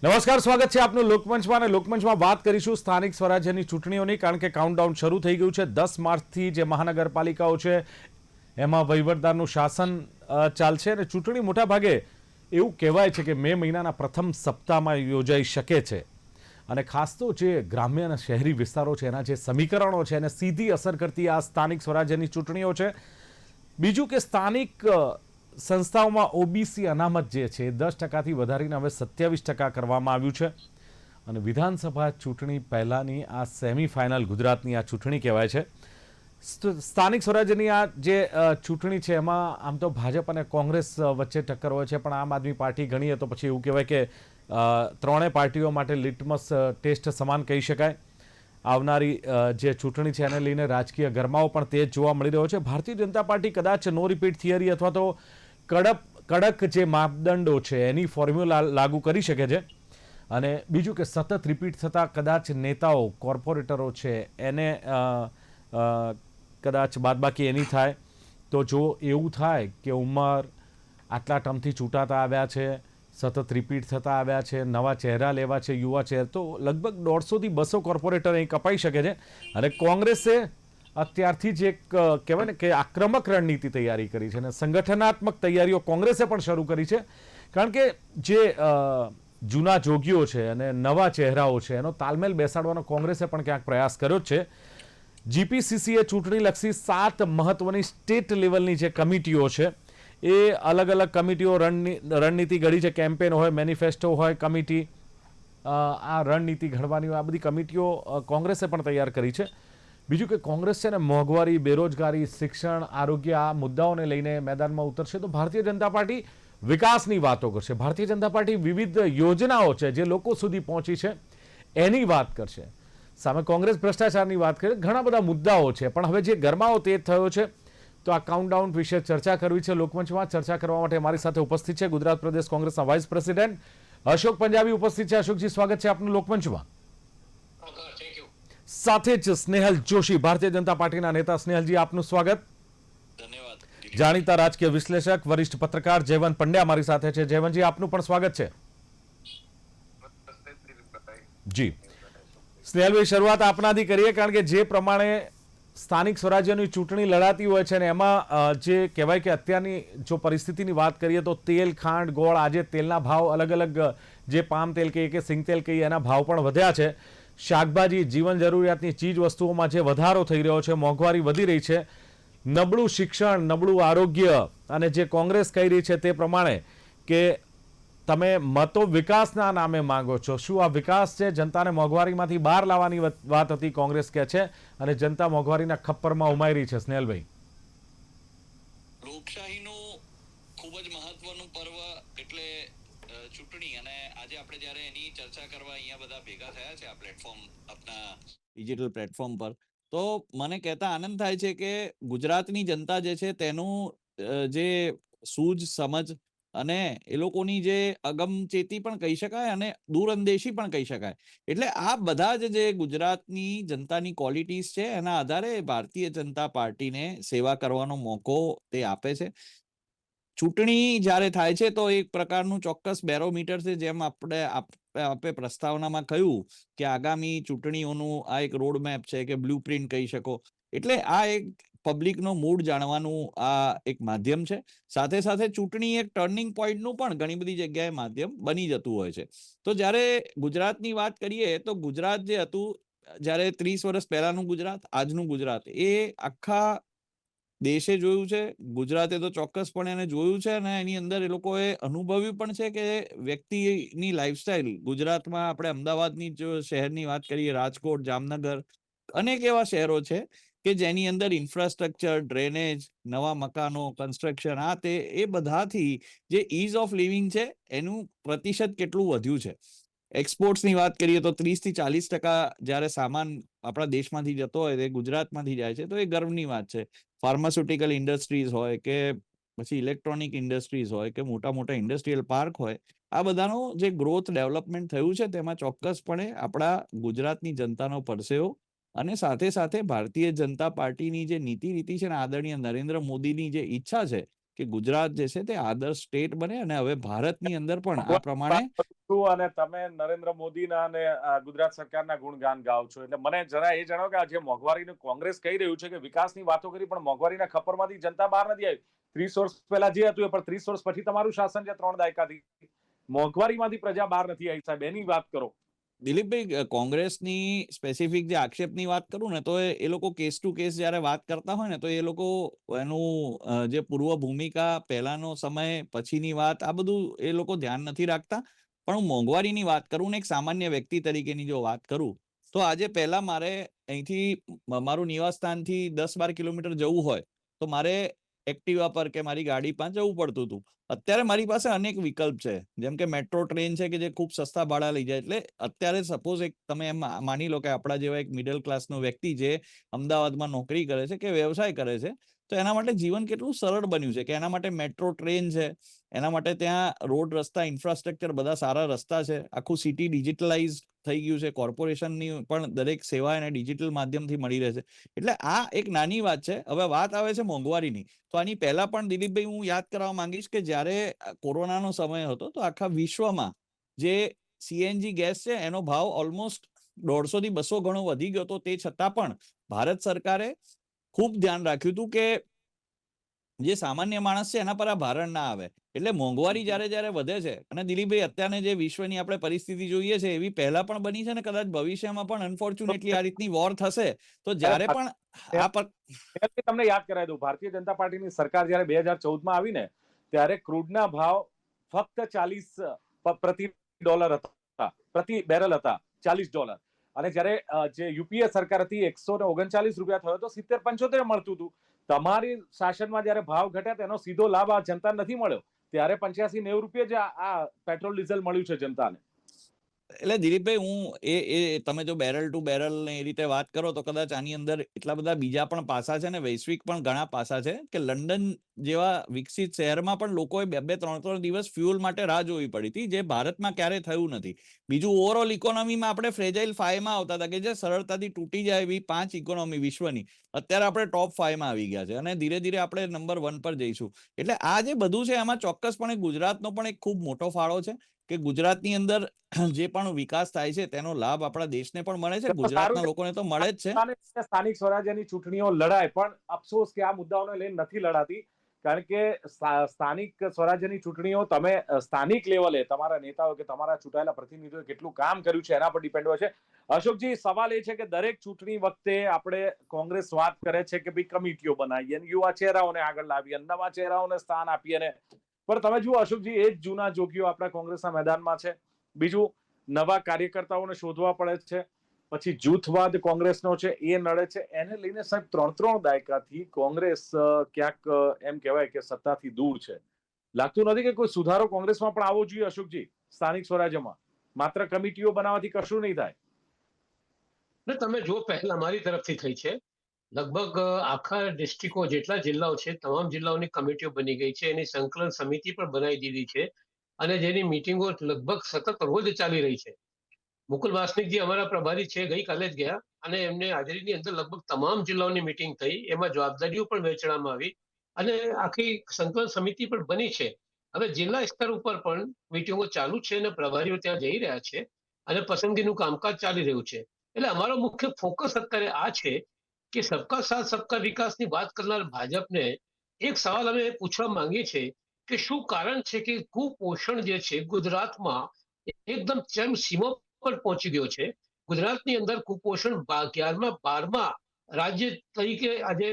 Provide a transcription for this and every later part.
નમસ્કાર, સ્વાગત છે આપનું લોકમંચમાં. અને લોકમંચમાં વાત કરીશું સ્થાનિક સ્વરાજ્યની ચૂંટણીઓની, કારણ કે કાઉન્ટડાઉન શરૂ થઈ ગયું છે. 10 માર્ચથી જે મહાનગરપાલિકાઓ છે એમાં વહીવટદારનું શાસન ચાલશે અને ચૂંટણી મોટાભાગે એવું કહેવાય છે કે મે મહિનાના પ્રથમ સપ્તાહમાં યોજાઈ શકે છે. અને ખાસ તો જે ગ્રામ્ય અને શહેરી વિસ્તારો છે એના જે સમીકરણો છે એને સીધી અસર કરતી આ સ્થાનિક સ્વરાજ્યની ચૂંટણીઓ છે. બીજું કે સ્થાનિક સંસ્થાઓમાં ઓબીસી અનામત જે છે 10%થી વધારીને હવે 27% કરવામાં આવ્યું છે. અને વિધાનસભા ચૂંટણી પહેલાંની આ સેમિફાઇનલ ગુજરાતની આ ચૂંટણી કહેવાય છે. સ્થાનિક સ્વરાજ્યની આ જે ચૂંટણી છે એમાં આમ તો ભાજપ અને કોંગ્રેસ વચ્ચે ટક્કર હોય છે, પણ આમ આદમી પાર્ટી ગણીએ તો પછી એવું કહેવાય કે ત્રણેય પાર્ટીઓ માટે લિટમસ ટેસ્ટ સમાન કહી શકાય. આવનારી જે ચૂંટણી છે એને લઈને રાજકીય ગરમાવો પણ તેજ જોવા મળી રહ્યો છે. ભારતીય જનતા પાર્ટી કદાચ નો રિપીટ થિયરી અથવા તો કડક જે માપદંડો છે એની ફોર્મ્યુલા લાગુ કરી શકે છે. અને બીજું કે સતત રિપીટ થતા કદાચ નેતાઓ કોર્પોરેટરો છે એને કદાચ બાદબાકી એની થાય. તો જો એવું થાય કે ઉંમર આટલા ટર્મથી ચૂંટાતા આવ્યા છે, સતત રિપીટ થતા આવ્યા છે, નવા ચહેરા લેવા છે, યુવા ચહેરા, તો લગભગ 150થી 200 કોર્પોરેટર અહીં કપાઈ શકે છે. અને કોંગ્રેસે અત્યારથી જ એક કહેવાય ને કે આક્રમક રણનીતિ તૈયારી કરી છે અને સંગઠનાત્મક તૈયારીઓ કોંગ્રેસે પણ શરૂ કરી છે. કારણ કે જે જૂના જોગીઓ છે અને નવા ચહેરાઓ છે એનો તાલમેલ બેસાડવાનો કોંગ્રેસે પણ ક્યાંક પ્રયાસ કર્યો જ છે. જીપીસીસીએ ચૂંટણીલક્ષી 7 મહત્વની સ્ટેટ લેવલની જે કમિટીઓ છે એ અલગ અલગ કમિટીઓ રણનીતિ ઘડી છે. કેમ્પેન હોય, મેનિફેસ્ટો હોય, કમિટી આ રણનીતિ ઘડવાની હોય, આ બધી કમિટીઓ કોંગ્રેસે પણ તૈયાર કરી છે. બીજું કે કોંગ્રેસ છે ને મોંઘવારી, બેરોજગારી, શિક્ષણ, આરોગ્ય આ મુદ્દાઓને લઈને મેદાનમાં ઉતરશે. તો ભારતીય જનતા પાર્ટી વિકાસની વાતો કરશે. ભારતીય જનતા પાર્ટી વિવિધ યોજનાઓ છે જે લોકો સુધી પહોંચી છે એની વાત કરશે. સામે કોંગ્રેસ ભ્રષ્ટાચારની વાત કરે. ઘણા બધા મુદ્દાઓ છે, પણ હવે જે ગરમાવો તેજ થયો છે તો આ કાઉન્ટડાઉન વિશે ચર્ચા કરવી છે. લોકમંચમાં ચર્ચા કરવા માટે મારી સાથે ઉપસ્થિત છે ગુજરાત પ્રદેશ કોંગ્રેસના વાઇસ પ્રેસિડેન્ટ અશોક પંજાબી ઉપસ્થિત છે. અશોકજી, સ્વાગત છે આપનું લોકમંચમાં. સાથે જ સ્નેહલ જોશી, ભારતીય જનતા પાર્ટીના નેતા. સ્નેહલજી, આપનું સ્વાગત. ધન્યવાદ. જાણીતા રાજકીય વિશ્લેષક, વરિષ્ઠ પત્રકાર જયવંત પંડ્યા મારી સાથે છે. જયવંતજી, આપનું પણ સ્વાગત છે. જી સ્નેહલભાઈ, શરૂઆત આપનાથી કરીએ, કારણ કે જે પ્રમાણે સ્થાનિક સ્વરાજ્યની ચૂંટણી લડાતી હોય છે ને એમાં જે કહેવાય કે અત્યારની જો પરિસ્થિતિની વાત કરીએ તો તેલ, ખાંડ, ગોળ, આજે તેલના ભાવ અલગ અલગ, જે પામ તેલ કહીએ કે સિંગ તેલ કહીએ એના ભાવ પણ વધ્યા છે. શાકભાજી, જીવન જરૂરિયાતની ચીજ વસ્તુઓમાં જે વધારો થઈ રહ્યો છે, મોંઘવારી વધી રહી છે, નબળું શિક્ષણ, નબળું આરોગ્ય, અને જે કોંગ્રેસ કહી રહી છે તે પ્રમાણે કે તમે મતો વિકાસના નામે માંગો છો. શું આ વિકાસ છે? જનતાને મોંઘવારીમાંથી બહાર લાવવાની વાત હતી કોંગ્રેસ કહે છે, અને જનતા મોંઘવારીના ખપ્પરમાં ઉમાઈ રહી છે. સ્નેહલભાઈ, લોકશાહીનું ખૂબ જ મહત્વનું પર્વ એટલે ચૂંટણી, અને આજે આપણે જ્યારે એની ચર્ચા કરવા અહીંયા બધા ભેગા થયા છે આ પ્લેટફોર્મ, આપના ડિજિટલ પ્લેટફોર્મ પર, તો મને કહેતા આનંદ થાય છે કે ગુજરાતની જનતા જે છે તેનું જે સૂઝ સમજ અને એ લોકોની જે અગમચેતી પણ કહી શકાય અને દૂરંદેશી પણ કહી શકાય, એટલે આ બધા જે ગુજરાતની જનતાની ક્વોલિટીઝ છે એના આધારે ભારતીય જનતા પાર્ટીને સેવા કરવાનો મોકો તે આપે છે. ચૂંટણી જ્યારે થાય છે તો એક પ્રકારનું ચોક્કસ બેરોમીટર છે. જેમ આપણે પ્રસ્તાવનામાં કહ્યું કે આગામી ચૂંટણીઓનું આ એક રોડ મેપ છે કે બ્લુ પ્રિન્ટ કહી શકો. એટલે આ એક પબ્લિકનો મૂડ જાણવાનું આ એક માધ્યમ છે. સાથે સાથે ચૂંટણી એક ટર્નિંગ પોઈન્ટનું પણ ઘણી બધી જગ્યાએ માધ્યમ બની જતું હોય છે. તો જ્યારે ગુજરાતની વાત કરીએ તો ગુજરાત જે હતું, જ્યારે 30 વર્ષ પહેલાનું ગુજરાત, આજનું ગુજરાત, એ આખા દેશે જોયું છે. ગુજરાતે તો ચોક્કસપણે એને જોયું છે અને એની અંદર એ લોકોએ અનુભવ્યું પણ છે કે વ્યક્તિની લાઈફસ્ટાઈલ ગુજરાતમાં, આપણે અમદાવાદની જો શહેરની વાત કરીએ, રાજકોટ, જામનગર, અનેક એવા શહેરો છે કે જેની અંદર ઇન્ફ્રાસ્ટ્રક્ચર, ડ્રેનેજ, નવા મકાનો, કન્સ્ટ્રક્શન, આ તે એ બધાથી જે ઇઝ ઓફ લિવિંગ છે એનું પ્રતિશત કેટલું વધ્યું છે. એક્સપોર્ટ્સની વાત કરીએ તો 30% થી 40% જ્યારે સામાન આપણા દેશમાંથી જતો હોય તે ગુજરાતમાંથી જાય છે, તો એ ગર્વની વાત છે. ફાર્માસ્યુટિકલ ઇન્ડસ્ટ્રીઝ હોય કે પછી ઇલેક્ટ્રોનિક ઇન્ડસ્ટ્રીઝ હોય કે મોટા મોટા ઇન્ડસ્ટ્રીયલ પાર્ક હોય, આ બધાનો જે ગ્રોથ ડેવલપમેન્ટ થયું છે તેમાં ચોક્કસપણે આપણા ગુજરાતની જનતાનો પરસેવો અને સાથે સાથે ભારતીય જનતા પાર્ટીની જે નીતિ રીતિ છે ને, આદરણીય નરેન્દ્ર મોદીની જે ઈચ્છા છે કે ગુજરાત જે છે તે આદર્શ સ્ટેટ બને અને હવે ભારતની અંદર પણ આ પ્રમાણે છું અને તમે નરેન્દ્ર મોદીના અને ગુજરાત સરકારના ગુણગાન ગાઓ છો, એટલે મને જરા એ જણાવો કે આ જે મોંઘવારીનું કોંગ્રેસ કહી રહ્યું છે કે વિકાસની વાતો કરી પણ મોંઘવારીના ખપ્પરમાંથી જનતા બહાર નથી આવી. 30 વર્ષ પહેલા જે હતું એ પણ 30 વર્ષ પછી તમારું શાસન છે 3 દાયકાથી, મોંઘવારીમાંથી પ્રજા બહાર નથી આવી. સાહેબ એની વાત કરો. દિલીપભાઈ, કોંગ્રેસની સ્પેસિફિક જે આક્ષેપની વાત કરું ને, તો એ લોકો કેસ ટુ કેસ જ્યારે વાત કરતા હોય ને, તો એ લોકો એનું જે પૂર્વ ભૂમિકા, પહેલાનો સમય, પછીની વાત, આ બધું એ લોકો ધ્યાન નથી રાખતા. પણ હું મોંઘવારીની વાત કરું ને એક સામાન્ય વ્યક્તિ તરીકેની જો વાત કરું, તો આજે પહેલા મારે અહીંથી મારું નિવાસસ્થાનથી 10-12 કિલોમીટર જવું હોય તો મારે એક્ટિવા પર કે મારી ગાડી પર જવું પડતું હતું. અત્યારે મારી પાસે અનેક વિકલ્પ છે, જેમ કે મેટ્રો ટ્રેન છે કે જે ખૂબ સસ્તા ભાડા લઈ જાય. એટલે અત્યારે સપોઝ એક તમે એમ માની લો કે આપણા જેવા એક મિડલ ક્લાસનો વ્યક્તિ જે અમદાવાદમાં નોકરી કરે છે કે વ્યવસાય કરે છે, તો એના માટે જીવન કેટલું સરળ બન્યું છે કે એના માટે મેટ્રો ટ્રેન છે, એના માટે ત્યાં રોડ રસ્તા ઇન્ફ્રાસ્ટ્રક્ચર બધા સારા રસ્તા છે, આખું સિટી ડિજિટલાઇઝ થઈ ગયું છે, કોર્પોરેશનની પણ દરેક સેવા એને ડિજિટલ માધ્યમથી મળી રહે છે. એટલે આ એક નાની વાત છે. હવે વાત આવે છે મોંઘવારીની, તો આની પહેલા પણ દિલીપભાઈ હું યાદ કરવા માંગીશ કે જ્યારે કોરોનાનો સમય હતો તો આખા વિશ્વમાં જે સીએનજી ગેસ છે એનો ભાવ ઓલમોસ્ટ 150 થી 200 ગણો વધી ગયો હતો. તે છતાં પણ ભારત સરકારે ખૂબ ધ્યાન રાખ્યું હતું કે જે સામાન્ય માણસ છે એના પર આ ભારણ ના આવે. એટલે મોંઘવારી જ્યારે વધે છે, અને દિલીપભાઈ અત્યારને જે વિશ્વની આપણે પરિસ્થિતિ જોઈએ છે એવી પહેલા પણ બની છે ને કદાચ ભવિષ્યમાં પણ અનફોર્ચ્યુનેટલી આ રીતની વોર થશે, તો જ્યારે પણ તમને યાદ કરાવી દઉં, ભારતીય જનતા પાર્ટીની સરકાર જયારે 2014માં આવી ને, ત્યારે ક્રૂડના ભાવ ફક્ત 40 પ્રતિ ડોલર હતા, પ્રતિ બેરલ હતા $40. અને જ્યારે જે યુપીએ સરકાર હતી 139 રૂપિયા થયો તો 70-75 મળતું હતું. તમારી શાસનમાં જયારે ભાવ ઘટ્યા તેનો સીધો લાભ આ જનતા નથી મળ્યો. ત્યારે 85-90 રૂપિયા જ આ પેટ્રોલ ડીઝલ મળ્યું છે જનતાને. એટલે દિલીપભાઈ, હું એ તમે જો બેરલ ટુ બેરલ ને એ રીતે વાત કરો તો કદાચ આની અંદર એટલા બધા બીજા પણ પાસા છે ને વૈશ્વિક પણ ઘણા પાસા છે કે લંડન જેવા વિકસિત શહેરમાં પણ લોકોએ 2-3 દિવસ ફ્યુઅલ માટે રાહ જોવી પડી હતી, જે ભારતમાં ક્યારેય થયું નથી. બીજું, ઓવરઓલ ઇકોનોમીમાં આપણે ફ્રેજાઇલ 5માં આવતા હતા કે જે સરળતાથી તૂટી જાય એવી 5 ઇકોનોમી વિશ્વની, અત્યારે આપણે ટોપ 5માં આવી ગયા છે અને ધીરે ધીરે આપણે નંબર 1 પર જઈશું. એટલે આ જે બધું છે એમાં ચોક્કસપણે ગુજરાતનો પણ એક ખૂબ મોટો ફાળો છે કે ગુજરાતની અંદર જે પણ વિકાસ થાય છે તેનો લાભ આપણા દેશને પણ મળે છે, ગુજરાતના લોકોને તો મળે જ છે. સ્થાનિક સ્વરાજ્યની ચૂંટણીઓ લડાય, પણ અફસોસ કે આ મુદ્દાઓને લઈને નથી લડાતી. કારણ કે સ્થાનિક સ્વરાજ્યની ચૂંટણીઓ તમે સ્થાનિક લેવલે તમારા નેતાઓ કે તમારા ચૂંટાયેલા પ્રતિનિધિઓએ કેટલું કામ કર્યું છે એના પર ડિપેન્ડ હોય છે. અશોકજી, સવાલ એ છે કે દરેક ચૂંટણી વખતે આપણે કોંગ્રેસ વાત કરે છે કે ભાઈ કમિટીઓ બનાવીએ, યુવા ચહેરાઓને આગળ લાવીએ, નવા ચહેરાઓને સ્થાન આપીએ. પણ તમે જુઓ અશોકજી, એ જ જૂના જોગીઓ આપણા કોંગ્રેસના મેદાનમાં છે. બીજું, નવા કાર્યકર્તાઓને શોધવા પડે છે. પછી જૂથવાદ કોંગ્રેસનો છે એ નડે છે. એને લઈને સાહેબ 3 દાયકાથી કોંગ્રેસ ક્યાંક એમ કહેવાય કે સત્તાથી દૂર છે. લાગતું નથી કે કોઈ સુધારો કોંગ્રેસમાં પણ આવવો જોઈએ અશોકજી, સ્થાનિક સ્વરાજ્યમાં? માત્ર કમિટીઓ બનાવવાથી કશું નહીં થાય. તમે જો પહેલા મારી તરફથી થઈ છે, લગભગ આખા ડિસ્ટ્રિક્ટો જેટલા જિલ્લાઓ છે તમામ જિલ્લાઓની કમિટીઓ બની ગઈ છે, એની સંકલન સમિતિ પણ બનાવી દીધી છે અને જેની મિટિંગો લગભગ સતત રોજ ચાલી રહી છે. મુકુલ વાસનિકજી અમારા પ્રભારી છે, ગઈકાલે જ ગયા અને એમને હાજરીની અંદર લગભગ તમામ જિલ્લાઓની મિટિંગ થઈ, એમાં જવાબદારીઓ પણ વહેંચવામાં આવી અને આખી સંકલન સમિતિ પણ બની છે. હવે જિલ્લા સ્તર ઉપર પણ મિટિંગો ચાલુ છે અને પ્રભારીઓ ત્યાં જઈ રહ્યા છે અને પસંદગીનું કામકાજ ચાલી રહ્યું છે. એટલે અમારો મુખ્ય ફોકસ અત્યારે આ છે કે સબકા સાથ સબકા વિકાસની વાત કરનાર ભાજપને એક સવાલ અમે પૂછવા માંગીએ છીએ કે શું કારણ છે કે કુપોષણ જે છે ગુજરાતમાં એકદમ ચરમ સીમા પર પહોંચી ગયો છે. ગુજરાતની અંદર કુપોષણ 11મા 12મા રાજ્ય તરીકે આજે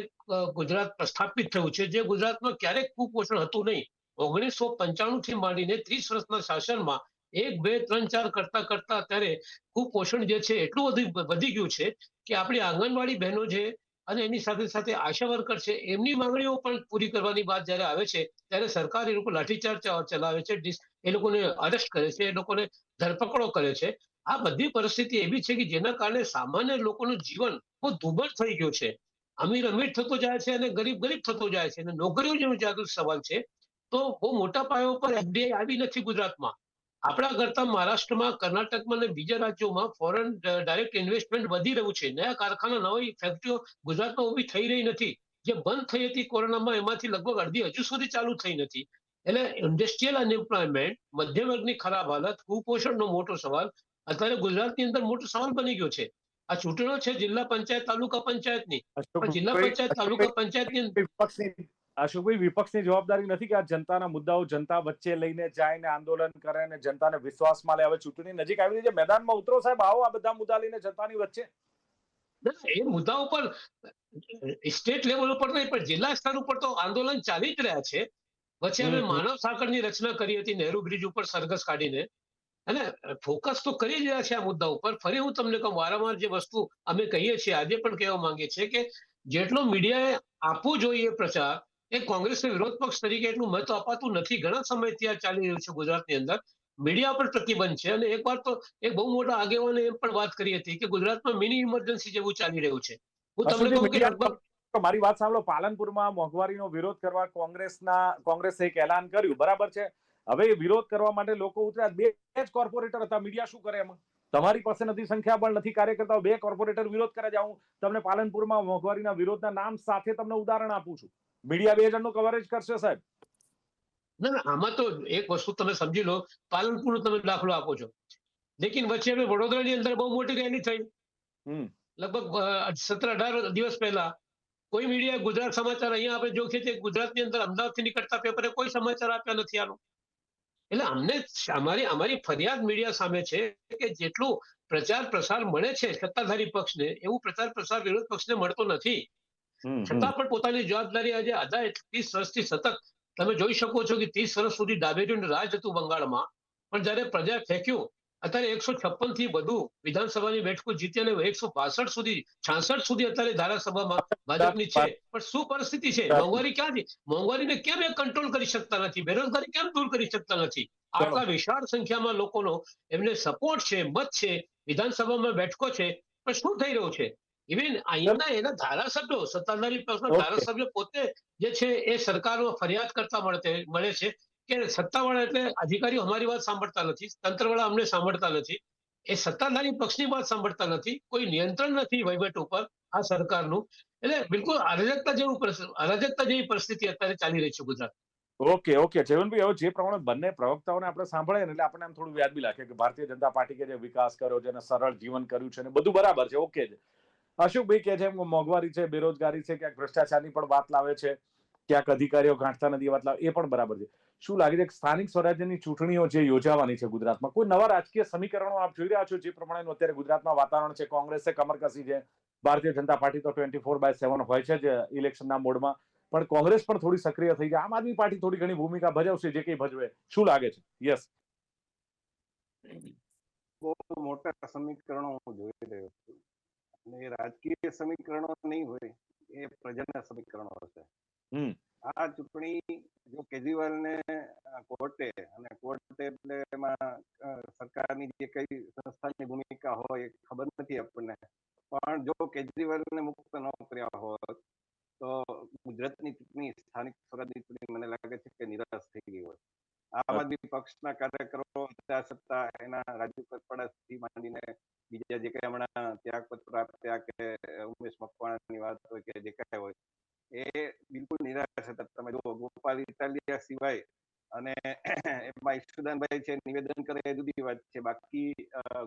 ગુજરાત પ્રસ્થાપિત થયું છે, જે ગુજરાતમાં ક્યારેક કુપોષણ હતું નહીં. 1995 થી માંડીને 30 વર્ષના શાસનમાં 1, 2, 3, 4 કરતા અત્યારે કુપોષણ જે છે એટલું વધી ગયું છે કે આપણી આંગણવાડી બહેનો છે અને એની સાથે સાથે આશા વર્કર છે, એમની માંગણીઓ પણ પૂરી કરવાની વાત જ્યારે આવે છે ત્યારે સરકાર એ લોકો લાઠીચાર્જ ચલાવે છે, એ લોકોને અરેસ્ટ કરે છે, એ લોકોને ધરપકડો કરે છે. આ બધી પરિસ્થિતિ એવી છે કે જેના કારણે સામાન્ય લોકોનું જીવન બહુ દુર્બળ થઈ ગયું છે. અમીર થતો જાય છે અને ગરીબ થતો જાય છે અને નોકરીઓ જેવો જાગૃત સવાલ છે. તો બહુ મોટા પાયા ઉપર એફડીઆઈ આવી નથી ગુજરાતમાં. આપણા કરતા મહારાષ્ટ્રમાં, કર્ણાટકમાં અને બીજા રાજ્યોમાં ફોરેન ડાયરેક્ટ ઇન્વેસ્ટમેન્ટ વધી રહ્યું છે. નયા કારખાના, નવી ફેક્ટરીઓ ગુજરાતમાં ઊભી થઈ રહી નથી. જે બંધ થઈ હતી કોરોનામાં એમાંથી લગભગ અડધી હજુ સુધી ચાલુ થઈ નથી. એટલે ઇન્ડસ્ટ્રીયલ અનએમ્પ્લોયમેન્ટ, મધ્યમ વર્ગની ખરાબ હાલત, કુપોષણનો મોટો સવાલ અત્યારે ગુજરાતની અંદર મોટો સવાલ બની ગયો છે. આ ચૂંટણીઓ છે જિલ્લા પંચાયત, તાલુકા પંચાયતની, પણ જિલ્લા પંચાયત, તાલુકા પંચાયતની અશોકભાઈ, વિપક્ષની જવાબદારી નથી કે આ જનતાના મુદ્દાઓ જનતા વચ્ચે લઈને જાય ને આંદોલન કરે ને જનતાને વિશ્વાસમાં લે? હવે ચૂંટણી નજીક આવી રહી છે, મેદાનમાં ઉતરો સાહેબ, આવો આ બધા મુદ્દા લઈને જનતાની વચ્ચે. એ મુદ્દા ઉપર સ્ટેટ લેવલ ઉપર નહીં પણ જિલ્લા સ્તર ઉપર તો આંદોલન ચાલી જ રહ્યા છે. વચ્ચે અમે માનવ સાંકળની રચના કરી હતી નહેરુ બ્રિજ ઉપર સરઘસ કાઢીને, અને ફોકસ તો કરી જ રહ્યા છે આ મુદ્દા ઉપર. ફરી હું તમને કહું, વારંવાર જે વસ્તુ અમે કહીએ છીએ, આજે પણ કહેવા માંગીએ છીએ કે જેટલો મીડિયાએ આપવું જોઈએ પ્રચાર, એ કોંગ્રેસના વિરોધ પક્ષ તરીકે એટલું મહત્વ અપાતું નથી. ઘણા સમયથી આ ચાલી રહ્યું છે ગુજરાતની અંદર. મીડિયા પર પ્રતિબંધ છે. અને એક વાર તો એક બહુ મોટા આગેવાને એમ પણ વાત કરી હતી કે ગુજરાતમાં મિની ઇમરજન્સી જેવું ચાલી રહ્યું છે. હું તમને કહું કે લગભગ મારી વાત સાંભળો, પાલનપુરમાં મોંઘવારીનો વિરોધ કરવા કોંગ્રેસે એક એલાન કર્યું, બરાબર છે. હવે વિરોધ કરવા માટે લોકો ઉતર્યા, બે જ કોર્પોરેટર હતા, મીડિયા શું કરે એમાં? તમારી પાસે નથી સંખ્યાબળ, નથી કાર્યકર્તાઓ, બે કોર્પોરેટર વિરોધ કરે છે. હું તમને પાલનપુરમાં મોંઘવારીના વિરોધના નામ સાથે તમને ઉદાહરણ આપું છું. મીડિયા બે જણનું કવરેજ કરશે સાહેબ. ના, આમાં તો એક વસ્તુ તમે સમજી લો, પાલનપુરનો તમે દાખલો આપો છો, લેકિન વચ્ચે હવે વડોદરાની અંદર બહુ મોટી રેલી થઈ, લગભગ 17-18 દિવસ પહેલા. કોઈ મીડિયા, ગુજરાત સમાચાર, અહીંયા આપણે જોખીએ છીએ ગુજરાતની અંદર અમદાવાદથી નીકળતા પેપરે કોઈ સમાચાર આપ્યા નથી આનો. એટલે અમારી ફરિયાદ મીડિયા સામે છે કે જેટલું પ્રચાર પ્રસાર મળે છે સત્તાધારી પક્ષને, એવું પ્રચાર પ્રસાર વિરોધ પક્ષને મળતો નથી. છતાં પણ પોતાની જવાબદારી આજે આધા 30 વર્ષથી સતત તમે જોઈ શકો છો કે 30 વર્ષ સુધી ડાબેરીનું રાજ હતું બંગાળમાં. પણ જ્યારે પ્રજા ફેંક્યું, અત્યારે 156 થી વધુ વિધાનસભાની બેઠકો જીતી અને 162 સુધી, 66 સુધી અત્યારે ધારાસભામાં ભાજપની છે. પણ શું પરિસ્થિતિ છે? મોંઘવારી ક્યાં છે? મોંઘવારીને કેમ એ કંટ્રોલ કરી શકતા નથી? બેરોજગારી કેમ દૂર કરી શકતા નથી? આટલા વિશાળ સંખ્યામાં લોકોનો એમને સપોર્ટ છે, મત છે, વિધાનસભામાં બેઠકો છે, પણ શું થઈ રહ્યું છે? ઇવન અહીંયાના એના ધારાસભ્યો, સત્તાધારી પક્ષના ધારાસભ્યો પોતે જે છે એ સરકારમાં ફરિયાદ કરતા મળે છે કે સત્તાવાળા એટલે અધિકારીઓ અમારી વાત સાંભળતા નથી, તંત્રવાળા અમને સાંભળતા નથી, એ સત્તાધારી પક્ષની વાત સાંભળતા નથી, કોઈ નિયંત્રણ નથી વહીવટ ઉપર આ સરકારનું. એટલે બિલકુલ અરાજકતા જેવી પરિસ્થિતિ અત્યારે ચાલી રહી છે ગુજરાત. ઓકે જયવંતભાઈ, હવે જે પ્રમાણે બંને પ્રવક્તાઓને આપણે સાંભળીએ ને એટલે આપણને આમ થોડું વ્યાજબી લાગે કે ભારતીય જનતા પાર્ટી કે જે વિકાસ કર્યો છે અને સરળ જીવન કર્યું છે ને બધું બરાબર છે, ઓકે છે. અશોકભાઈ કે જેમ મોંઘવારી છે, બેરોજગારી છે, ક્યાંક ભ્રષ્ટાચારની પણ વાત લાવે છે, ક્યાંક અધિકારીઓ ગાંઠતા નથી વાત લાવે, એ પણ બરાબર છે. શું લાગે છે સ્થાનિક સ્વરાજ્યની ચૂંટણીઓ જે યોજાવાની છે ગુજરાતમાં, કોઈ નવા રાજકીય સમીકરણો આપ જોઈ રહ્યા છો? જે પ્રમાણેનું અત્યારે ગુજરાતમાં વાતાવરણ છે, કોંગ્રેસે કમર કસી છે, ભારતીય જનતા પાર્ટી તો 24/7 હોય છે જ ઇલેક્શનના મોડમાં, પણ કોંગ્રેસ પણ થોડી સક્રિય થઈ છે, આમ આદમી પાર્ટી થોડી ઘણી ભૂમિકા ભજવશે, જે કંઈ ભજવે. શું લાગે છે? યસ. બહુ મોટા સમીકરણો હું જોઈ રહ્યો છું, અને એ રાજકીય સમીકરણો નહીં હોય, એ પ્રજાના સમીકરણો હશે. આ ચૂંટણી જો કેજરીવાલને કોર્ટે, અને કોર્ટે એટલે એમાં સરકારની જે કઈ સંસ્થાની ભૂમિકા હોય એ ખબર નથી આપણને, પણ જો કેજરીવાલને મુક્ત ન કર્યા હોત તો ગુજરાતની ચૂંટણી, સ્થાનિક સ્વરાજની ચૂંટણી મને લાગે છે કે નિરાશ થઈ ગઈ હોય. આમ આદમી પક્ષના કાર્યકરો સત્તા એના રાજુ કરપડાથી માંડીને બીજા જે કઈ હમણાં ત્યાગપત્ર આપ્યા કે ઉમેશ મકવાણાની વાત હોય કે જે કઈ હોય, એ બિલકુલ નિરાશ હતા. તમે જો ગોપાલ ઇટાલિયા સિવાય, અને એમાં ઈશુદાનભાઈ છે નિવેદન કરે એ જુદી વાત છે, બાકી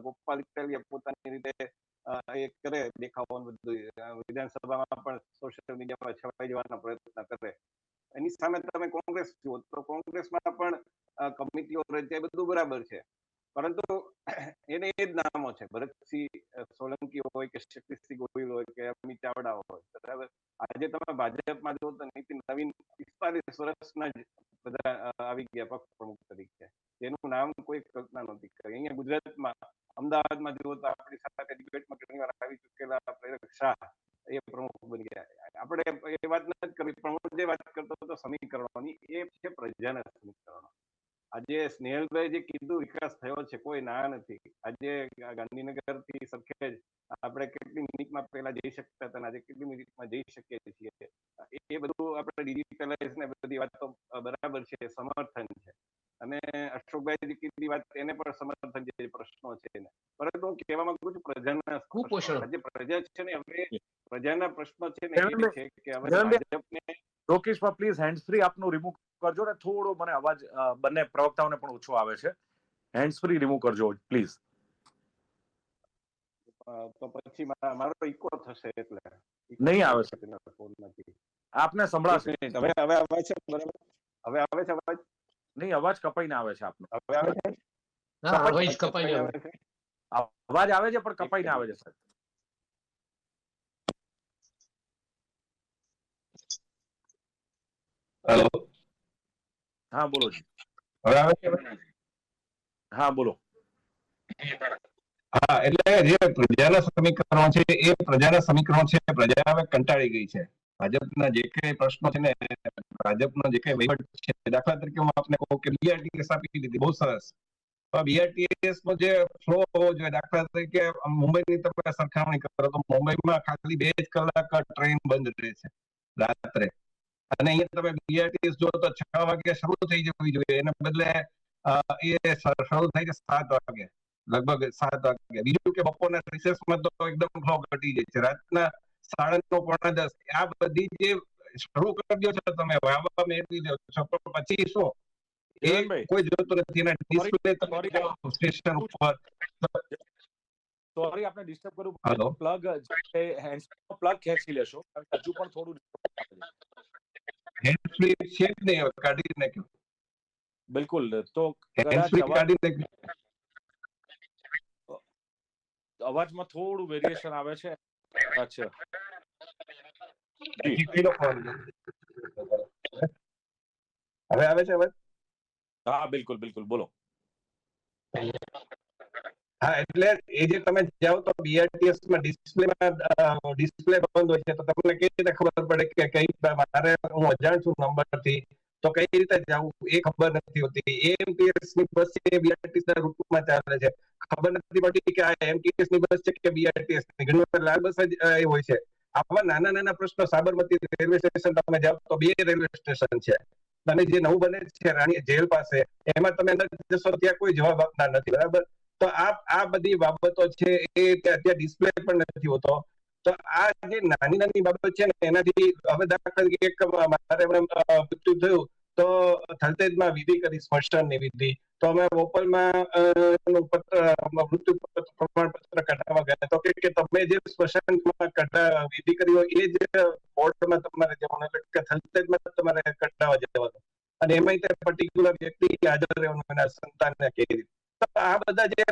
ગોપાલ ઇટાલિયા પોતાની રીતે એ કરે દેખાવાનું બધું, વિધાનસભામાં પણ સોશિયલ મીડિયામાં છવાઈ જવાનો પ્રયત્ન કરે. એની સામે તમે કોંગ્રેસ જુઓ તો કોંગ્રેસમાં પણ કમિટીઓ રચાય, બધું બરાબર છે, પરંતુ એને એ જ નામો છે, ભરતસિંહ સોલંકી હોય કે શક્તિસિંહ ગોહિલ હોય કે અમિત ચાવડા હોય, બરાબર. આજે તમે ભાજપમાં જુઓ તો નીતિન નવીન 45 વર્ષના જ બધા આવી ગયા પક્ષ પ્રમુખ તરીકે, જેનું નામ કોઈ કલ્પના નહોતી કરી. અહીંયા ગુજરાતમાં અમદાવાદમાં જુઓ તો આપણી સાથે ડિબેટમાં ઘણી વાર આવી ચૂકેલા પ્રેરક શાહ એ પ્રમુખ બની ગયા. આપણે એ વાત નથી કરવી, પણ હું જે વાત કરતો હતો સમીકરણોની, એ છે પ્રજાના સમીકરણો. આજે સ્નેહલભાઈ જે કીધું વિકાસ થયો છે, કોઈ ના નથી. આજે ગાંધીનગર થી સરખેજ આપણે કેટલી મિનિટમાં પહેલા જઈ શકતા હતા, આજે કેટલી મિનિટમાં જઈ શકીએ છીએ. એ બધું આપણે ડિજિટલાઇઝ ને બધી વાત તો બરાબર છે, સમર્થન છે. અને અશોકભાઈ કીધી વાત, એને પણ સમર્થન જે પ્રશ્નો છે એને, પરંતુ હું કહેવા માંગુ છું પ્રજાના કુપોષણ, આજે પ્રજા છે ને, હવે પ્રજાના પ્રશ્નો છે ને એ છે કે હવે ભાજપને લોકેશમાં પ્લીઝ હેન્ડ ફ્રી આપનું રિમૂવ કરજો ને થોડો મને અવાજ બંને પ્રવક્તાઓને પણ ઓછો આવે છે. હેન્ડ્સ ફ્રી રિમૂવ કરજો પ્લીઝ. તો પછી મારો ઇકો થશે એટલે નહીં આવે છે. ફોનમાંથી આપને સંભળાશે. હવે આવે છે બરાબર? હવે આવે છે અવાજ? નહીં, અવાજ કપાઈને આવે છે આપનો. હવે આવે છે? હા, અવાજ કપાઈને આવે. છે? અવાજ આવે છે પણ કપાઈને આવે છે સાહેબ. હેલો, હા બોલો જી. હવે આવે છે? હા બોલો. હા, એટલે જે પ્રજાના સમીકરણો છે એ પ્રજાના સમીકરણો છે, પ્રજા હવે કંટાળી ગઈ છે. ભાજપના જે કઈ પ્રશ્નો છે ને, ભાજપનો જે કઈ વહીવટ છે, દાખલા તરીકે હું આપને કહું કે બીઆરટીએસ આપી દીધી, બહુ સરસ. બીઆરટીએસ નો જે ફ્લો હોવો જોઈએ, દાખલા તરીકે મુંબઈની તમે સરખામણી કરો તો મુંબઈમાં ખાલી 2 જ કલાક ટ્રેન બંધ રહે છે રાત્રે, અને અહીંયા તમે બીઆરટીએસ જો તો 6 વાગે શરૂ થઈ જવી જોઈએ, એને બદલે એ શરૂ થાય છે 7 વાગે, લગભગ 7 વાગે. બીજું કે બપોરના રિસેસમાં તો એકદમ ફ્લો ઘટી જાય છે, રાતના 9:30 પોણા 10 આ બધી જે શરૂ કરી દો છો તમે, વાવા મેળવી દો છો, પછી શું એ કોઈ જોતું નથી. એના ડિસ્પ્લે તમે સ્ટેશન ઉપર. સોરી આપને ડિસ્ટર્બ કરું. હેલો, પ્લગ હેન્ડ્સનો પ્લગ ખેંચી લેશો, હજુ પણ થોડું હેન્ડ ફ્રી છે જ નહીં, હવે કાઢી નાખ્યું. બિલકુલ. તો હેન્ડ ફ્રી કાઢી નાખ્યું. અવાજમાં થોડું વેરિએશન આવે છે. અચ્છા હવે આવે છે અવાજ? હા બિલકુલ બિલકુલ બોલો. હા, એટલે એ જે તમે જાઓ તો બીઆરટીએસ માં ડિસ્પ્લે બંધ હોય છે, તો તમને કેવી રીતે ખબર પડે કે કઈ મારે હું અજાણ છું નંબરથી તો કઈ રીતે જવું એ ખબર નથી હોતી. એએમટીએસ ની બસ છે, બીઆરટીએસ ના રૂટમાં ચાલે છે, ખબર નથી પડતી કે આ એમટીએસ ની બસ છે કે બીઆરટીએસ ની. ઘણી વાર લાલ બસ જ એ હોય છે. આવા નાના નાના પ્રશ્નો, સાબરમતી રેલવે સ્ટેશન તમે જાઓ તો 2 રેલવે સ્ટેશન છે, અને જે નવું બને છે રાણી જેલ પાસે, એમાં તમે અંદર જશો ત્યાં કોઈ જવાબ આપનાર નથી, બરાબર? તો આ બધી બાબતો છે એ ત્યાં ડિસ્પ્લે પણ નથી હોતો. તો આ જે નાની નાની બાબત છે ને, એનાથી હવે દાખલા તરીકે એક મારે મૃત્યુ થયું તો થલતેજમાં વિધિ કરી, સ્મશાનની વિધિ, તો અમે બોપલમાં મૃત્યુ પ્રમાણપત્ર કઢાવવા ગયા, તો કે તમે જે સ્મશાનમાં વિધિ કરી હોય એ જ બોર્ડમાં તમારે જવાનું, એટલે કે થલતેજમાં તમારે કઢાવવા જવાનું, અને એમાં તે પર્ટિક્યુલર વ્યક્તિ હાજર રહેવાનું એના સંતાનને કહી. આ બધા જે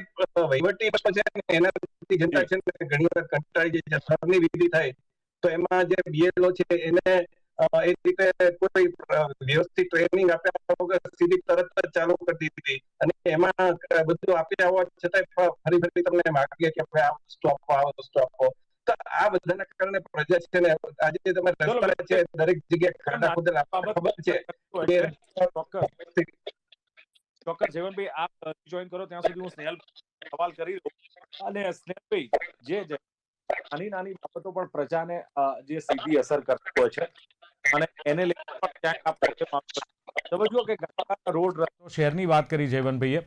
વહીવટી પ્રશ્નો છે એનાથી જનતા છે ને ઘણી વાર કંટાળી જાય છે. સ્થળની વિધિ થાય તો એમાં જે બીએલઓ છે એને એ રીતે કોઈ વ્યવસ્થિત ટ્રેનિંગ આપ્યા વગર સીધી તરત જ ચાલુ કરી દીધી, અને એમાં બધું આપ્યા હોવા છતાં ફરી તમને માગે કે આ વસ્તુ આપો, આ વસ્તુ આપો. તો આ બધાના કારણે પ્રજા છે ને આજે તમે રસ્તા છે દરેક જગ્યાએ ખાડા ખોદેલા, ખબર છે ચોક્કસ. જીવનભાઈ આપ જોઈન કરો ત્યાં સુધી હું સ્નેહલ સવાલ કરી દઉં. અને સ્નેહલભાઈ, જે નાની નાની બાબતો પણ પ્રજાને જે સીધી અસર કરતી હોય છે, અને એને લઈને પણ ક્યાંક તમે જુઓ કે ગામડાના રોડ રસ્તો, શહેરની વાત કરી જયવંતભાઈએ,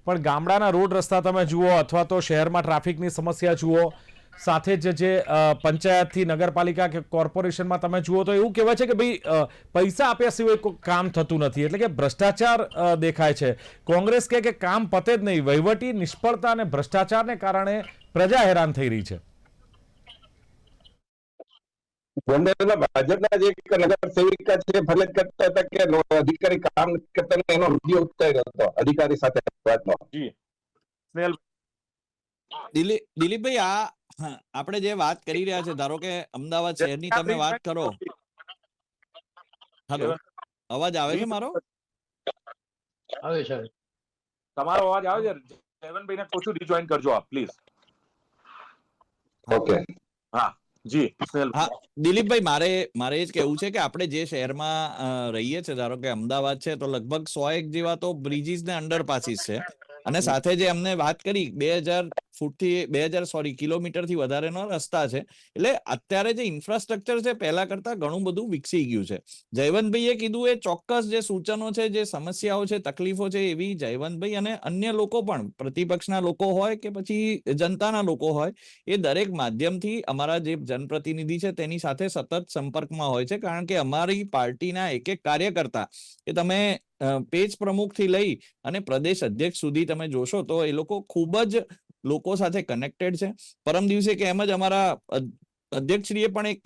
પણ ગામડાના રોડ રસ્તા તમે જુઓ, અથવા તો શહેરમાં ટ્રાફિકની સમસ્યા જુઓ, સાથે જ જે પંચાયતથી નગરપાલિકા કે કોર્પોરેશનમાં તમે જુઓ તો એવું કહેવાય છે કે ભાઈ પૈસા આપ્યા સિવાય કોઈ કામ થતું નથી, એટલે કે ભ્રષ્ટાચાર દેખાય છે. કોંગ્રેસ કહે કે કામ પતે જ નહીં, વહીવટી નિષ્ફળતા અને ભ્રષ્ટાચારને કારણે પ્રજા હેરાન થઈ રહી છે. ગોંડલમાં ભાજપના જે નગર સેવિકા છે ફરિયાદ કરતા હતા કે અધિકારી કામ કરતા એનો વિડીયો ઉતાર્યો હતો અધિકારી સાથે વાતનો. જી સ્નેહલ. દિલીપભાઈ, આપણે જે વાત કરી રહ્યા છે, ધારો કે અમદાવાદ શહેરની તમે વાત કરો. હેલો, અવાજ આવે છે મારો? આવે છે. તમારો અવાજ આવે છે. જયવંતભાઈને કહું છું રિજોઈન કરજો આપ પ્લીઝ. ઓકે, હા જી સ્નેહલ. હા દિલીપભાઈ, મારે એ જ કહેવું છે કે આપણે જે શહેરમાં રહીએ છીએ, ધારો કે અમદાવાદ છે, તો લગભગ 100 જેવા તો બ્રિજીસ ને અંડરપાસીસ છે, અને સાથે જે અમને વાત કરી 2000 કિલોમીટરથી વધારેનો રસ્તા છે. એટલે અત્યારે જે ઇન્ફ્રાસ્ટ્રક્ચર છે પહેલા કરતા ઘણું બધું વિકસી ગયું છે. જયવંતભાઈએ કીધું એ ચોક્કસ જે સૂચનો છે, જે સમસ્યાઓ છે, તકલીફો છે, એવી જયવંતભાઈ અને અન્ય લોકો પણ, પ્રતિપક્ષના લોકો હોય કે પછી જનતાના લોકો હોય, એ દરેક માધ્યમથી અમારા જે જનપ્રતિનિધિ છે તેની સાથે સતત સંપર્કમાં હોય છે. કારણ કે અમારી પાર્ટીના એક એક કાર્યકર્તા, એ તમે પેજ પ્રમુખથી લઈ અને પ્રદેશ અધ્યક્ષ સુધી તમે જોશો તો એ લોકો ખૂબ જ લોકો સાથે કનેક્ટેડ છે. પરમ દિવસે કે એમ જ અમારા અધ્યક્ષશ્રીએ પણ એક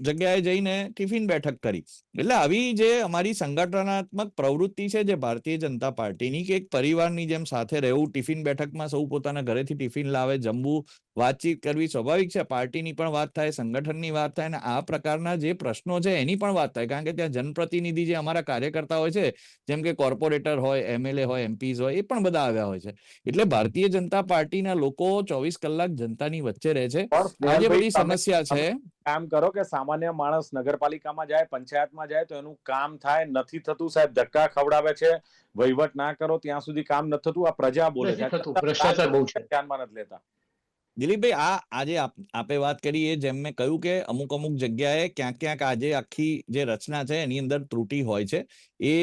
જગ્યાએ જઈને ટિફિન બેઠક કરી. એટલે આવી જે અમારી સંગઠનાત્મક પ્રવૃત્તિ છે જે ભારતીય જનતા પાર્ટીની, કે એક પરિવારની જેમ સાથે રહેવું, ટિફિન બેઠકમાં સૌ પોતાના ઘરેથી ટિફિન લાવે, જમવું, વાતચીત કરવી સ્વાભાવિક છે. પાર્ટીની પણ વાત થાય, સંગઠનની વાત થાય, અને આ પ્રકારના જે પ્રશ્નો છે એની પણ વાત થાય. કારણ કે ત્યાં જનપ્રતિનિધિ જે અમારા કાર્યકર્તા હોય છે, જેમ કે કોર્પોરેટર હોય, MLA હોય, MPs હોય, એ પણ બધા આવ્યા હોય છે. એટલે ભારતીય જનતા પાર્ટીના લોકો 24 કલાક જનતાની વચ્ચે રહે છે. આ જે બધી સમસ્યા છે, કામ કરો કે સામાન્ય માણસ નગરપાલિકામાં જાય, પંચાયતમાં જાય તો એનું કામ થાય, નથી થતું સાહેબ, ધક્કા ખવડાવે છે, વહીવટ ના કરો ત્યાં સુધી કામ નથી થતું. આ પ્રજા બોલે છે, ભ્રષ્ટાચાર બહુ છે, ધ્યાનમાં નથી લેતા. દિલીપભાઈ, આજે આપે વાત કરી એ જેમ મેં કહ્યું કે અમુક જગ્યાએ ક્યાંક આજે આખી જે રચના છે એની અંદર ત્રુટિ હોય છે. એ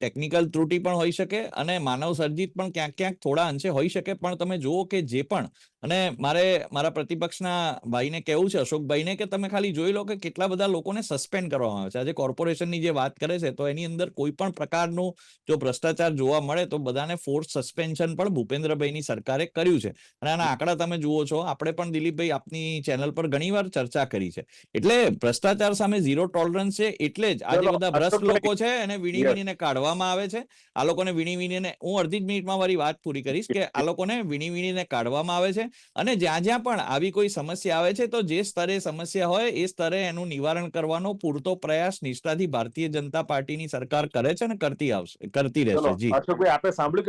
ટેકનિકલ ત્રુટિ પણ હોઈ શકે અને માનવ સર્જિત પણ ક્યાંક થોડા અંશે હોઈ શકે. પણ તમે જુઓ કે જે પણ, અને મારા પ્રતિપક્ષના ભાઈને કહેવું છે, અશોકભાઈને, કે તમે ખાલી જોઈ લો કે કેટલા બધા લોકોને સસ્પેન્ડ કરવામાં આવે છે. આજે કોર્પોરેશનની જે વાત કરે છે તો એની અંદર કોઈ પણ પ્રકારનું જો ભ્રષ્ટાચાર જોવા મળે તો બધાને ફોર્સ સસ્પેન્શન પણ ભૂપેન્દ્રભાઈની સરકારે કર્યું છે. અને આના આંકડા તમે જુઓ છો. આપણે પણ દિલીપભાઈ આપની ચેનલ પર ઘણીવાર ચર્ચા કરી છે. એટલે ભ્રષ્ટાચાર સામે ઝીરો ટોલરન્સ છે. એટલે જ આજે બધા ભ્રષ્ટ લોકો છે એને વીણીને કાઢવામાં આવે છે. આ લોકોને વીણીને, હું અડધી જ મિનિટમાં મારી વાત પૂરી કરીશ, કે આ લોકોને વીણીને કાઢવામાં આવે છે. અને જ્યાં પણ આવી કોઈ સમસ્યા આવે છે તો જે સ્તરે સમસ્યા હોય એ સ્તરે એનું નિવારણ કરવાનો પૂરતો પ્રયાસ નિષ્ઠાથી ભારતીય જનતા પાર્ટીની સરકાર કરે છે અને કરતી રહેશે. જી અશોકભાઈ, આપણે સાંભળ્યું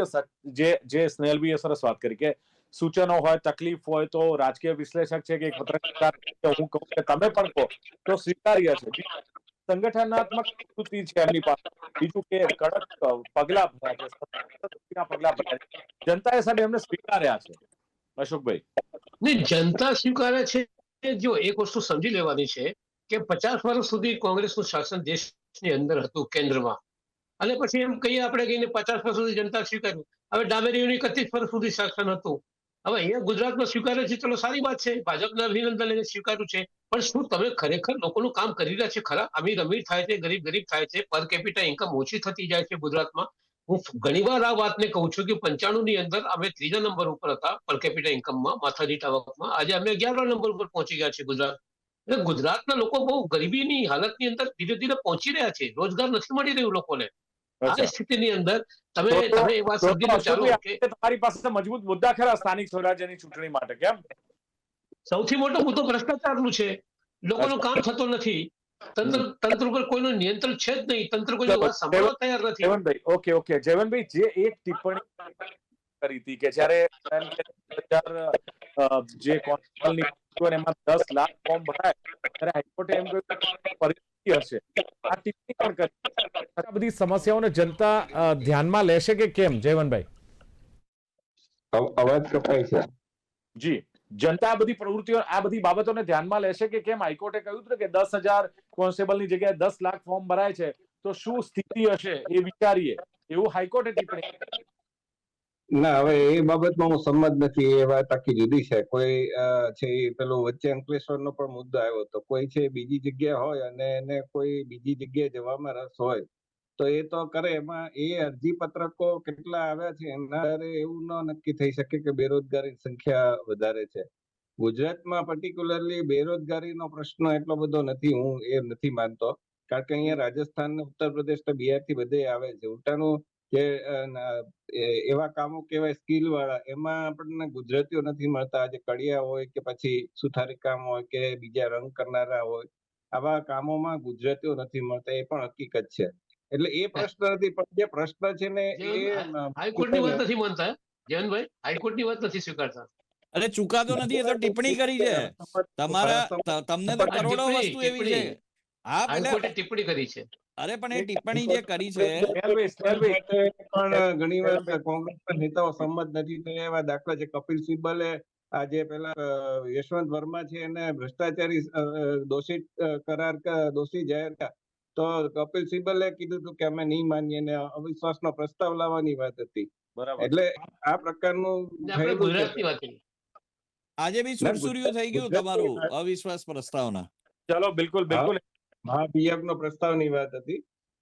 કે જે સ્નેહલભાઈએ સરસ વાત કરી કે સૂચનો હોય, તકલીફ હોય તો રાજકીય વિશ્લેષક છે કે પત્રકાર, હું કહું કે તમે પણ કહો તો સ્વીકાર્ય છે. સંગઠનાત્મક પ્રવૃત્તિ છે એમની પાસે. બીજું કે કડક પગલા ભર્યા છે, પગલા ભર્યા છે. જનતાએ સાહેબ એમને સ્વીકાર્યા છે. અશોકભાઈ, નહીં, જનતા સ્વીકારે છે. જો એક વસ્તુ સમજી લેવાની છે કે 50 વર્ષ સુધી કોંગ્રેસનું શાસન દેશની અંદર હતું, કેન્દ્રમાં. અને પછી એમ કહીએ આપણે કહીને 50 વર્ષ સુધી જનતા સ્વીકાર્યું. હવે ડાબેરીઓની 31 વર્ષ સુધી શાસન હતું. હવે અહીંયા ગુજરાતમાં સ્વીકારે છે, ચલો સારી વાત છે, ભાજપના અભિનંદન એને સ્વીકાર્યું છે. પણ શું તમે ખરેખર લોકોનું કામ કરી રહ્યા છે ખરા? અમીર અમીર થાય છે, ગરીબ થાય છે, પર કેપિટા ઇન્કમ ઓછી થતી જાય છે ગુજરાતમાં. હું ઘણીવાર આ વાતને કહું છું કે 95 ની અંદર અમે 3જા નંબર ઉપર હતા પર કેપિટા ઇન્કમમાં, માથાદીઠ આવકમાં. આજે અમે 11રા નંબર ઉપર પહોંચી ગયા છે ગુજરાત. એટલે ગુજરાતના લોકો બહુ ગરીબીની હાલતની અંદર ધીરે ધીરે પહોંચી રહ્યા છે. રોજગાર નથી મળી રહ્યું લોકોને. આ સ્થિતિની અંદર તમે એ વાત સમજી લો. ચાલો કે તમારી પાસે મજબૂત મુદ્દા ખરા સ્થાનિક સ્વરાજ્યની ચૂંટણી માટે. કેમ? સૌથી મોટો મુદ્દો ભ્રષ્ટાચારનું છે. લોકોનું કામ થતું નથી. તંત્ર ઉપર કોઈનું નિયંત્રણ છે જ નહીં. તંત્ર કોઈ વાત સાંભળવા તૈયાર નથી. જયવંતભાઈ, ઓકે જયવંતભાઈ, જે એક ટિપ્પણી કરી હતી કે જ્યારે જે કોન્સ્ટેબલની એમાં 10 લાખ ફોર્મ ભરાય ત્યારે હાઈકોર્ટે એમ કહ્યું પરિસ્થિતિ હશે. આ ટિપ્પણી પણ કરી. આ બધી સમસ્યાઓને જનતા ધ્યાનમાં લેશે કે કેમ, જયવંતભાઈ? અવાજ કપાય છે. જી, જનતા આ બધી પ્રવૃત્તિઓ, આ બધી બાબતોને ધ્યાનમાં લેશે કે કેમ? હાઈકોર્ટે કહ્યું હતું કે 10,000 કોન્સ્ટેબલની જગ્યાએ 10 લાખ ફોર્મ ભરાય છે તો શું સ્થિતિ હશે એ વિચારીએ, એવું હાઈકોર્ટે ટિપ્પણી. ના, હવે એ બાબતમાં હું સંમત નથી. એ વાત આખી જુદી છે. કોઈ છે પેલો વચ્ચે અંકલેશ્વરનો પણ મુદ્દો આવ્યો હતો. કોઈ છે બીજી જગ્યાએ હોય અને એને કોઈ બીજી જગ્યાએ જવામાં રસ હોય તો એ તો કરે. એમાં એ અરજી પત્રકો કેટલા આવ્યા છે એના આધારે એવું ન નક્કી થઈ શકે કે બેરોજગારીની સંખ્યા વધારે છે. ગુજરાતમાં પર્ટિક્યુલરલી બેરોજગારીનો પ્રશ્ન એટલો બધો નથી, હું એ નથી માનતો. કારણ કે અહીંયા રાજસ્થાન, ઉત્તર પ્રદેશ, બિહારથી બધે આવે છે. ઉલટાનું જે એવા કામો કહેવાય સ્કિલ વાળા, એમાં આપણને ગુજરાતીઓ નથી મળતા. આજે કડિયા હોય કે પછી સુથારી કામ હોય કે બીજા રંગ કરનારા હોય, આવા કામોમાં ગુજરાતીઓ નથી મળતા. એ પણ હકીકત છે. એટલે એ પ્રશ્ન નથી, પણ જે પ્રશ્ન છે ને એ હાઈકોર્ટની વાત નથી માનતા જયંતભાઈ, હાઈકોર્ટની વાત નથી સ્વીકારતા. અરે ચુકાદો નથી, એ તો ટિપ્પણી કરી છે. તમને તો કરોડો વસ્તુ એવી છે. હા એટલે હાઈકોર્ટે ટિપ્પણી કરી છે. અરે પણ એ ટિપ્પણી જે કરી છે પણ ઘણી વાર કોંગ્રેસના નેતાઓ સંમત નથી થયા. એવા દાખલા છે કપિલ સિબ્બલે આજે પેલા યશવંત વર્મા છે એને ભ્રષ્ટાચારી દોષી જાહેર કર્યા. તો કપિલ સિબ્બલે કીધું હતું કે અમે નહીં માનીએ ને અવિશ્વાસનો પ્રસ્તાવ લાવવાની વાત હતી. એટલે આ પ્રકારનું આપણે ગુજરાતની વાત કરીએ. આજે બી સુરસુર્યું થઈ ગયું તમારું અવિશ્વાસ પ્રસ્તાવના. ચલો બિલકુલ બિલકુલ મહાભિયોગનો પ્રસ્તાવની વાત હતી.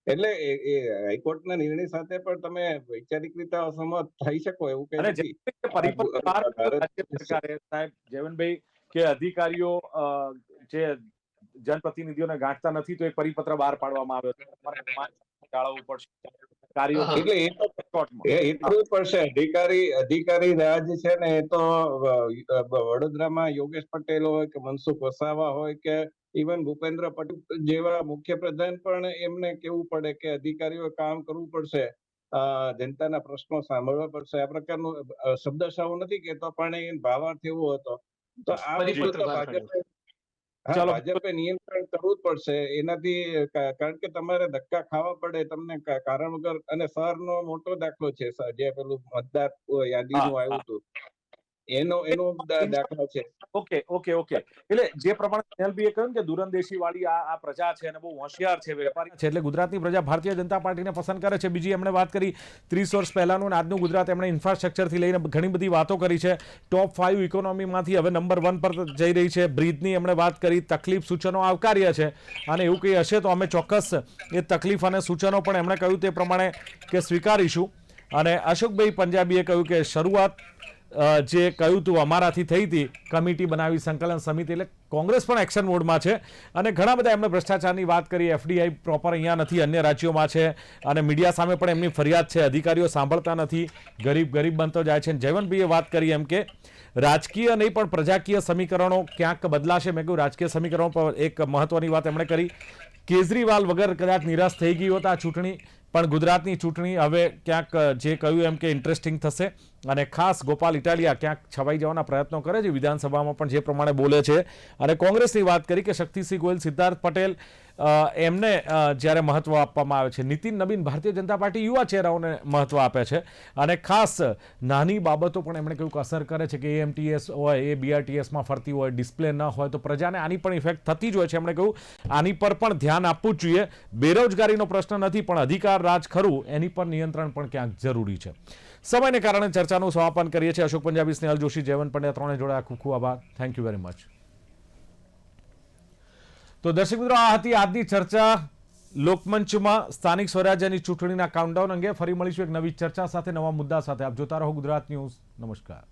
એટલે એ હાઈકોર્ટના નિર્ણય સાથે પણ તમે વૈચારિક રીતે અસહમત થઈ શકો એવું કઈ નથી. સાહેબ જયવંતભાઈ કે અધિકારીઓ જે જનપ્રતિનિધિઓને ગાંઠતા નથી તો એક પરિપત્ર બહાર પાડવામાં આવ્યો છે. જાળવવું પડશે એટલે એ કરવું પડશે. અધિકારી રાજ છે ને એ તો વડોદરામાં યોગેશ પટેલ હોય કે મનસુખ વસાવા હોય કે ઇવન ભૂપેન્દ્ર પટેલ જેવા મુખ્યપ્રધાન પણ એમને કેવું પડે કે અધિકારીઓ કામ કરવું પડશે, જનતાના પ્રશ્નો સાંભળવા પડશે. આ પ્રકારનું શબ્દશાહુ નથી કેતો પણ એ ભાવાર્થ એવો હતો. તો આ ભાજપે નિયંત્રણ કરવું જ પડશે એનાથી, કારણ કે તમારે ધક્કા ખાવા પડે તમને કારણ વગર. અને સરનો મોટો દાખલો છે જે પેલું મતદાર યાદીનું આવ્યું હતું એનો દાખલો છે. ઓકે એટલે જે પ્રમાણે સ્નેહલભાઈએ કહ્યું કે દૂરંદેશી વાળી આ પ્રજા છે અને બહુ હોશિયાર છે, વેપારી છે, એટલે ગુજરાતની પ્રજા ભારતીય જનતા પાર્ટીને પસંદ કરે છે. બીજી એમણે વાત કરી 30 વર્ષ પહેલાનું અને આજનું ગુજરાત. એમણે ઇન્ફ્રાસ્ટ્રક્ચરથી લઈને ઘણી બધી વાતો કરી છે. ટોપ 5 ઇકોનોમીમાંથી હવે નંબર 1 પર જઈ રહી છે. બ્રિજની એમણે વાત કરી. તકલીફ સૂચનો આવકાર્ય છે અને એવું કંઈ હશે તો અમે ચોક્કસ એ તકલીફ અને સૂચનો પણ એમણે કહ્યું તે પ્રમાણે કે સ્વીકારીશું. અને અશોકભાઈ પંજાબીએ કહ્યું કે શરૂઆત જે કહ્યું હતું અમારાથી થઈ હતી, કમિટી બનાવી, સંકલન સમિતિ, એટલે કોંગ્રેસ પણ એક્શન મોડમાં છે. અને ઘણા બધા એમણે ભ્રષ્ટાચારની વાત કરી. એફડીઆઈ પ્રોપર અહીંયા નથી, અન્ય રાજ્યોમાં છે અને મીડિયા સામે પણ એમની ફરિયાદ છે. અધિકારીઓ સાંભળતા નથી, ગરીબ બનતો જાય છે. જયવંતભાઈએ વાત કરી એમ કે રાજકીય નહીં પણ પ્રજાકીય સમીકરણો ક્યાંક બદલાશે. મેં કહ્યું રાજકીય સમીકરણો પર એક મહત્વની વાત એમણે કરી. કેજરીવાલ વગર કદાચ નિરાશ થઈ ગઈ હોત આ ચૂંટણી, પણ ગુજરાતની ચૂંટણી હવે ક્યાંક જે કહ્યું એમ કે ઇન્ટરેસ્ટિંગ થશે. અને ખાસ ગોપાલ ઇટાલિયા ક્યાંક છવાઈ જવાના પ્રયત્નો કરે છે વિધાનસભામાં પણ, જે પ્રમાણે બોલે છે. અને કોંગ્રેસની વાત કરી કે શક્તિસિંહ ગોયલ, સિદ્ધાર્થ પટેલ, એમને જ્યારે મહત્વ આપવામાં આવે છે. નીતિન નબીન ભારતીય જનતા પાર્ટી યુવા ચહેરાઓને મહત્વ આપે છે. અને ખાસ નાની બાબતો પણ એમણે કહ્યું કે અસર કરે છે, કે એએમટીએસ હોય એ બીઆરટીએસમાં ફરતી હોય, ડિસ્પ્લે ન હોય તો પ્રજાને આની પણ ઇફેક્ટ થતી જ હોય છે. એમણે કહ્યું આની પર પણ ધ્યાન આપવું જ જોઈએ. બેરોજગારીનો પ્રશ્ન નથી પણ અધિકાર રાજ ખરું, એની પર નિયંત્રણ પણ ક્યાંક જરૂરી છે. સમયને કારણે ચર્ચાનું સમાપન કરીએ છીએ. અશોક પંજાબી, સ્નેહલ જોશી, જયવંત પંડ્યા ત્રણે જોડે ખૂબ ખૂબ આભાર. Thank you very much. તો દર્શક મિત્રો, આ હતી આજની ચર્ચા લોકમંચમાં સ્થાનિક સ્વરાજ્યની ચૂંટણીના કાઉન્ટડાઉન અંગે. ફરી મળીશું એક નવી ચર્ચા સાથે, નવા મુદ્દા સાથે. આપ જોતા રહો ગુજરાત ન્યૂઝ. નમસ્કાર.